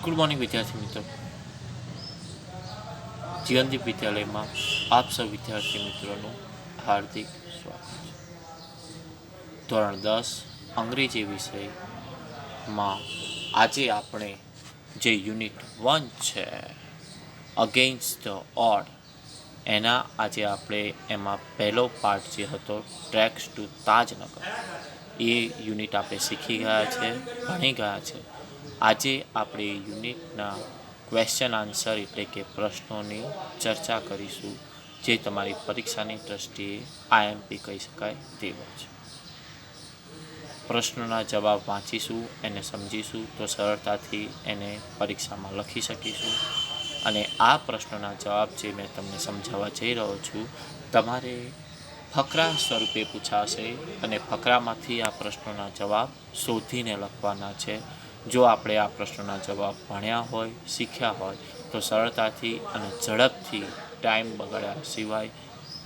Good morning વિદ્યાર્થી મિત્રો, જીવનદીપ વિદ્યાલયમાં આપ સૌ વિદ્યાર્થી મિત્રોનું હાર્દિક સ્વાગત છે. ધોરણ 10 અંગ્રેજી વિષયમાં આજે આપણે જે યુનિટ 1 છે અગેન્સ્ટ ધ ઓડ, એના આજે આપણે એમાં પહેલો પાર્ટ જે હતો ટ્રેક્સ ટુ તાજનગર, એ યુનિટ આપણે શીખી ગયા છે, ભણી ગયા છે. આજે આપણે યુનિટના ક્વેશ્ચન આન્સર એટલે કે પ્રશ્નોની ચર્ચા કરીશું, જે તમારી પરીક્ષાની દ્રષ્ટિએ આઈએમપી કહી શકાય તેવો છે. પ્રશ્નોના જવાબ વાંચીશું, એને સમજીશું તો સરળતાથી એને પરીક્ષામાં લખી શકીશું. અને આ પ્રશ્નોના જવાબ જે મેં તમને સમજાવવા જઈ રહ્યો છું, તમારે ફકરા સ્વરૂપે પૂછાશે અને ફકરામાંથી આ પ્રશ્નોના જવાબ શોધીને લખવાના છે. જો આપણે આ પ્રશ્નોના જવાબ ભણ્યા હોય, શીખ્યા હોય તો સરળતાથી અને ઝડપથી ટાઈમ બગાડ્યા સિવાય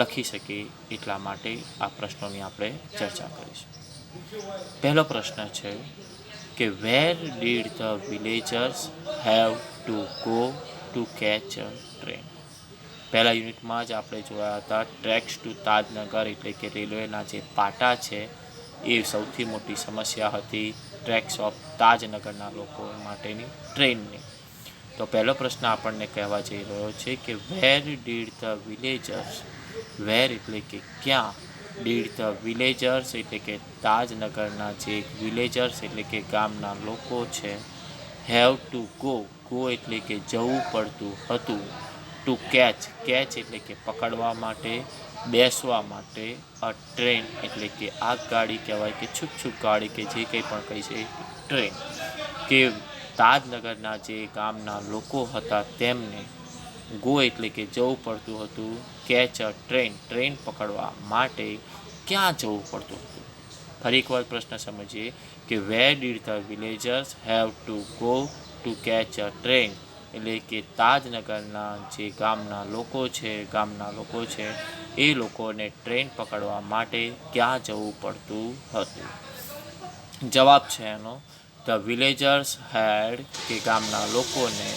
લખી શકીએ. એટલા માટે આ પ્રશ્નોની આપણે ચર્ચા કરીશું. પહેલો પ્રશ્ન છે કે where did the villagers have to go two catch a train. પહેલા યુનિટમાં જ આપણે જોયા હતા ટ્રેક્સ ટુ તાજનગર એટલે કે રેલવેના જે પાટા છે એ સૌથી મોટી સમસ્યા હતી ટ્રેક્સ ઓફ તાજનગરના લોકો માટેની ટ્રેનની. તો પહેલો પ્રશ્ન આપણને કહેવા જઈ રહ્યો છે કે વેર ડીડ ધ વિલેજર્સ, વેર એટલે કે ક્યાં, ડીડ ધ વિલેજર્સ એટલે કે તાજનગરના જે વિલેજર્સ એટલે કે ગામના લોકો છે, હેવ ટુ ગો, ગો એટલે કે જવું પડતું હતું, ટુ કેચ, કેચ એટલે કે પકડવા માટે, બેસવા માટે, અ ટ્રેન એટલે કે આગગાડી કહેવાય કે છૂક ગાડી કે જે કંઈ પણ કહી છે ટ્રેન, કે તાજનગરના જે ગામના લોકો હતા તેમને ગો એટલે કે જવું પડતું હતું, કેચ અ ટ્રેન, ટ્રેન પકડવા માટે ક્યાં જવું પડતું હતું. ફરી એકવાર પ્રશ્ન સમજીએ કે where did the villagers have to go two catch a train એટલે કે તાજનગરના જે ગામના લોકો છે એ લોકોને ટ્રેન પકડવા માટે ક્યાં જવું પડતું હતું. જવાબ છે એનો ધ વિલેજર્સ હેડ કે ગામના લોકોને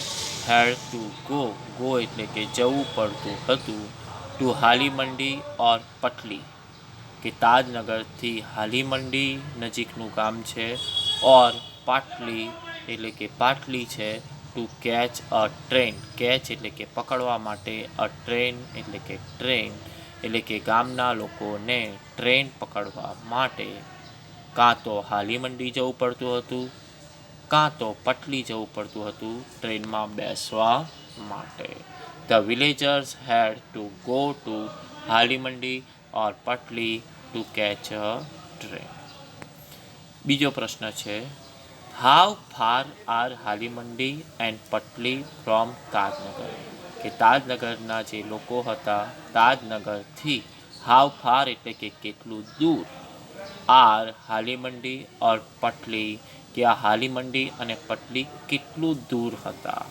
હેડ ટુ ગો, ગો એટલે કે જવું પડતું હતું, ટુ હાલીમંડી ઓર પટલી, કે તાજનગરથી હાલીમંડી નજીકનું ગામ છે, ઓર પાટલી એટલે કે પાટલી છે, two catch a train, catch એટલે કે પકડવા માટે, અ ટ્રેન એટલે કે ટ્રેન, એટલે કે ગામના લોકોને ટ્રેન પકડવા માટે કાં તો હાલીમંડી જવું પડતું હતું, કાં તો પટલી જવું પડતું હતું ટ્રેનમાં બેસવા માટે. The villagers had to go to Halimandi or Patli to catch a train. બીજો પ્રશ્ન છે how far are Halimandi and Patli from Tajnagar, કે તાજનગરના જે લોકો હતા તાજનગરથી હાઉ ફાર એટલે કે કેટલું દૂર, આર હાલીમંડી ઓર પટલી કે આ હાલીમંડી અને પટલી કેટલું દૂર હતા.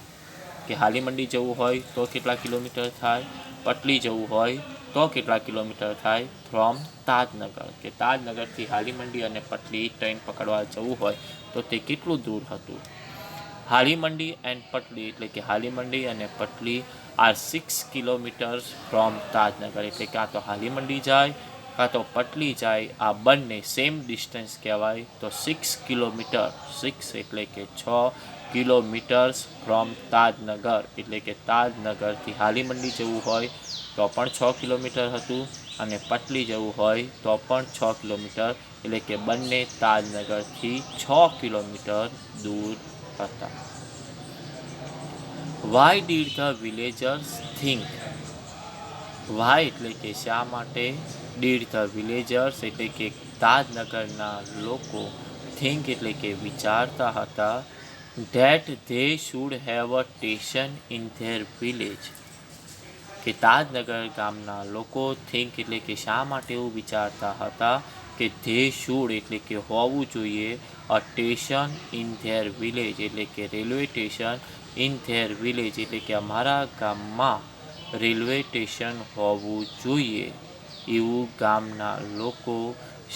કે હાલીમંડી જવું હોય તો કેટલા કિલોમીટર થાય, પટલી જવું હોય તો કેટલા કિલોમીટર થાય ફ્રોમ તાજનગર, કે તાજનગરથી હાલીમંડી અને પટલી ટ્રેન પકડવા જવું હોય તો તે કેટલું દૂર હતું. હાલીમંડી એન્ડ પટલી એટલે કે હાલીમંડી અને પટલી આર 6 કિલોમીટર્સ ફ્રોમ તાજનગર, એટલે કાં તો હાલીમંડી જાય કાં તો પટલી જાય, આ બંને સેમ ડિસ્ટન્સ કહેવાય. તો 6 કિલોમીટર, 6 એટલે કે 6 કિલોમીટર્સ ફ્રોમ તાજનગર, એટલે કે તાજનગરથી હાલીમંડી જવું હોય તો પણ 6 કિલોમીટર હતું અને પટલી જવું હોય તો પણ 6 કિલોમીટર, એટલે કે બંને તાજનગરથી 6 કિલોમીટર દૂર હતા. Why did the villagers think, why એટલે કે શા માટે, ડીડ ધ વિલેજર્સ એટલે કે તાજનગરના લોકો, થિંક એટલે કે વિચારતા હતા, that they should have a station in their village, કે તાજનગર ગામના લોકો થિંક એટલે કે શા માટે એવું વિચારતા હતા કે ધે શુડ એટલે કે હોવું જોઈએ, અ સ્ટેશન ઇન ધેર વિલેજ એટલે કે railway station, in their village એટલે કે અમારા ગામમાં રેલવે સ્ટેશન હોવું જોઈએ, એવું ગામના લોકો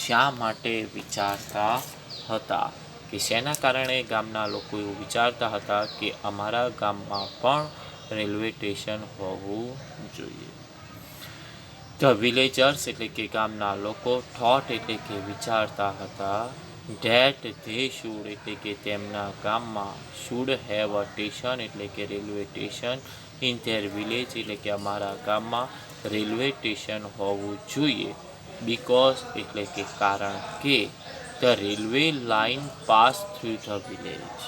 શા માટે વિચારતા હતા. કે શેના કારણે ગામના લોકો એવું વિચારતા હતા કે અમારા ગામમાં પણ રેલવે સ્ટેશન હોવું જોઈએ. ધ વિલેજર્સ એટલે કે ગામના લોકો થોટ એટલે કે વિચારતા હતા ધેટ ધે શુડ એટલે કે તેમના ગામમાં શુડ હેવ અ સ્ટેશન એટલે કે railway station in their village એટલે કે અમારા ગામમાં રેલવે સ્ટેશન હોવું જોઈએ. બીકોઝ એટલે કે કારણ કે the railway line pass through the village.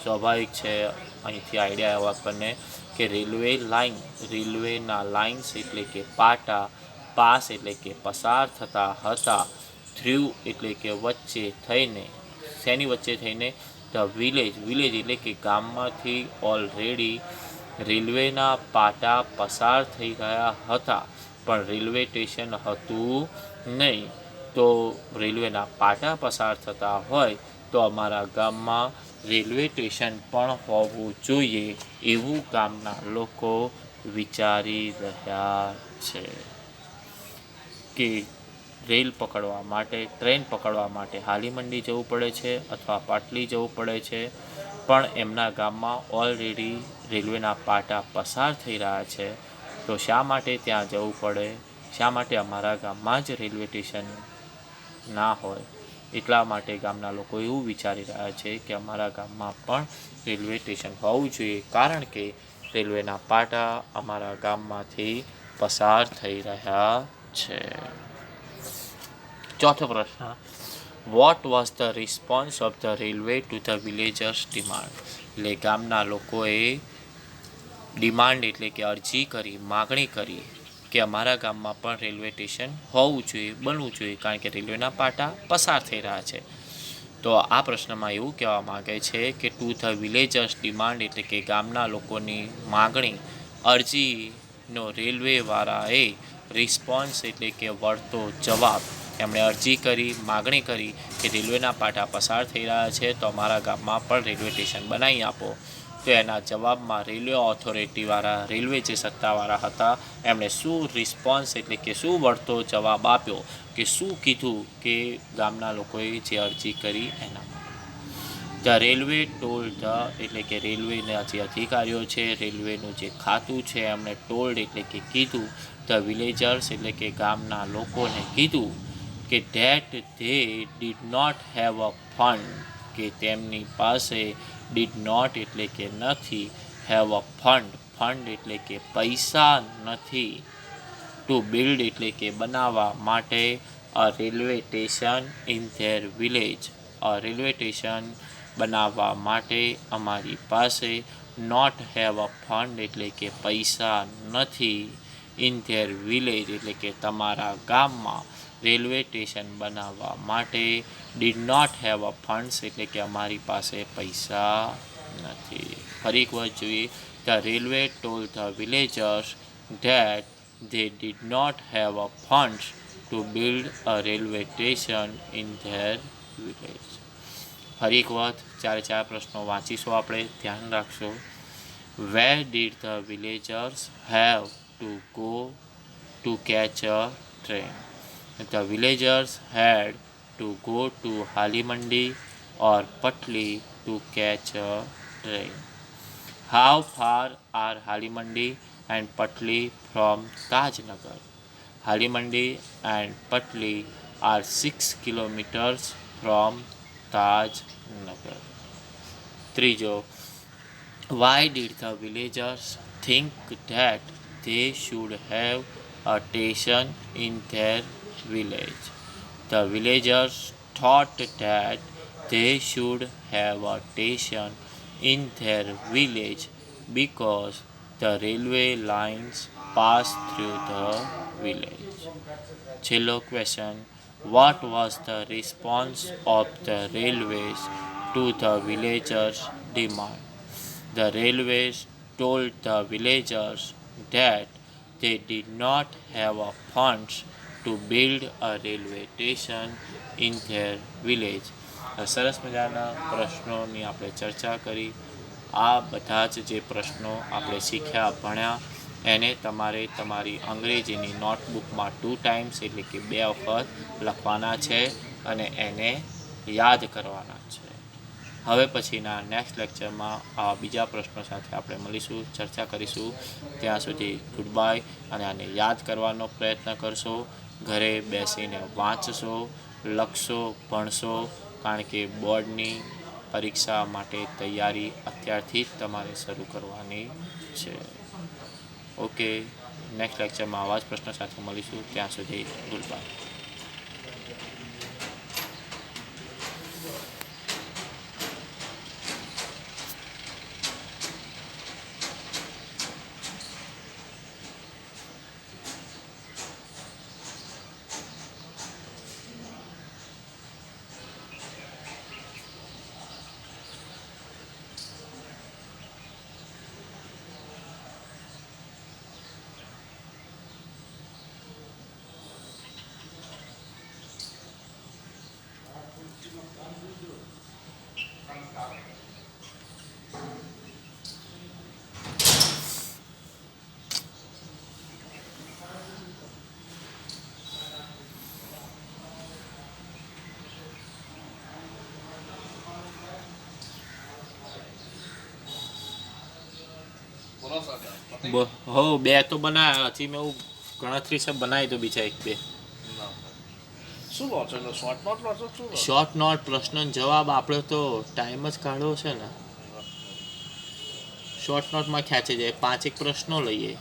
સ્વાભાવિક છે, અહીંથી આઈડિયા આવ્યો આપણને કે રેલવે લાઇન, રેલવેના લાઇન્સ એટલે કે પાટા, પાસ એટલે કે પસાર થતા હતા, થ્રુ એટલે કે વચ્ચે થઈને, શેની વચ્ચે થઈને? ધ વિલેજ, વિલેજ એટલે કે ગામમાંથી ઓલરેડી રેલવેના પાટા પસાર થઈ ગયા હતા, પણ રેલવે સ્ટેશન હતું નહીં. તો રેલવેના પાટા પસાર થતા હોય તો અમારા ગામમાં રેલવે સ્ટેશન પણ હોવું જોઈએ એવું ગામના લોકો વિચારી રહ્યા છે. કે રેલ પકડવા માટે, ટ્રેન પકડવા માટે હાલીમંડી જવું પડે છે અથવા પાટલી જવું પડે છે, પણ એમના ગામમાં ઓલરેડી રેલવેના પાટા પસાર થઈ રહ્યા છે, તો શા માટે ત્યાં જવું પડે? શા માટે અમારા ગામમાં જ રેલવે સ્ટેશન ના હોય? એટલા માટે ગામના લોકો એવું વિચારી રહ્યા છે કે અમારા ગામમાં પણ રેલવે સ્ટેશન હોવું જોઈએ, કારણ કે રેલવેના પાટા અમારા ગામમાંથી પસાર થઈ રહ્યા છે. ચોથો પ્રશ્ન, what was the response of the railway to the villagers demand? એટલે ગામના લોકોએ ડિમાન્ડ એટલે કે અરજી કરી, માગણી કરી કે અમારા ગામમાં પણ રેલવે સ્ટેશન હોવું જોઈએ, બનવું જોઈએ, કારણ કે રેલવેના પાટા પસાર થઈ રહ્યા છે. તો આ પ્રશ્નમાં એવું કહેવા માગે છે કે ટુ ધ વિલેજર્સ ડિમાન્ડ એટલે કે ગામના લોકોની માગણી, અરજીનો રેલવેવાળાએ રિસ્પોન્સ એટલે કે વળતો જવાબ, એમણે અરજી કરી, માગણી કરી કે રેલવેના પાટા પસાર થઈ રહ્યા છે તો અમારા ગામમાં પણ રેલવે સ્ટેશન બનાવી આપો. તો એના જવાબમાં રેલવે ઓથોરિટીવાળા, રેલવે જે સત્તાવાળા હતા, એમણે શું રિસ્પોન્સ એટલે કે શું વળતો જવાબ આપ્યો, કે શું કીધું કે ગામના લોકોએ જે અરજી કરી એના માટે? ધ રેલવે ટોલ્ડ ધ એટલે કે રેલવેના જે અધિકારીઓ છે, રેલવેનું જે ખાતું છે, એમણે ટોલ્ડ એટલે કે કીધું, ધ વિલેજર્સ એટલે કે ગામના લોકોને કીધું કે that they did not have a fund, કે તેમની પાસે ડીડ નોટ એટલે કે નથી, હેવ અ ફંડ, ફંડ એટલે કે પૈસા નથી, ટુ બિલ્ડ એટલે કે બનાવવા માટે, a railway station in their village, a railway station બનાવવા માટે અમારી પાસે નોટ હેવ અ ફંડ એટલે કે પૈસા નથી, ઇન ધેર વિલેજ એટલે કે તમારા ગામમાં રેલવે સ્ટેશન બનાવવા માટે, did not have a funds એટલે કે અમારી પાસે પૈસા નથી. ફરી એક વાર જોઈએ, the railway told the villagers that they did not have a funds to build a railway station in their village. ફરી એક વખત ચાર પ્રશ્નો વાંચીશું આપણે, ધ્યાન રાખશો. Where did the villagers have to go to catch a train? The villagers had to go to Halimandi or Patli to catch a train. How far are Halimandi and Patli from Tajnagar? Halimandi and Patli are 6 kilometers from Tajnagar. ત્રીજો, why did the villagers think that they should have a station in their village? The villagers thought that they should have a station in their village because the railway lines pass through the village. છેલ્લો question, what was the response of the railways to the villagers' demand? The railways told the villagers that they did not have a funds to build a railway station in their village. સરસ મજાના પ્રશ્નોની આપણે ચર્ચા કરી. આ બધા જે પ્રશ્નો આપણે શીખ્યા, ભણ્યા, એને તમારે તમારી અંગ્રેજીની નોટબુકમાં 2 times એટલે કે 2 વખત લખવાના છે અને એને યાદ કરવાના છે. હવે પછીના નેક્સ્ટ લેક્ચરમાં આ બીજા પ્રશ્નો સાથે આપણે મળીશું, ચર્ચા કરીશું. ત્યાં સુધી ગુડ બાય. અને આને યાદ કરવાનો પ્રયત્ન કરશો, ઘરે બેસીને વાંચશો, લખશો, ભણશો, કારણ કે બોર્ડની પરીક્ષા માટે તૈયારી અત્યારથી જ તમારે શરૂ કરવાની છે. ઓકે, નેક્સ્ટ લેક્ચરમાં આવા જ પ્રશ્નો સાથે મળીશું. ત્યાં સુધી ગુડ બાય. હો, 2 તો બનાવ્યા. હજી મેં ગણતરી છે બનાવી દો બીજા 1-2. શું લો છો એટલે શોર્ટ નોટ લો છો? શું શોર્ટ નોટ, પ્રશ્નો જવાબ. આપણે તો ટાઈમ જ કાઢવો છે ને. શોર્ટ નોટમાં ખેંચી જાય. 5 પ્રશ્નો લઈએ,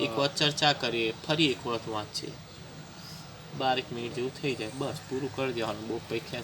એક વખત ચર્ચા કરીએ, ફરી એક વખત વાંચીએ. 12 મિનિટ જેવું થઈ જાય. બસ પૂરું કરી દેવાનું. બહુ કંઈ ખેંચ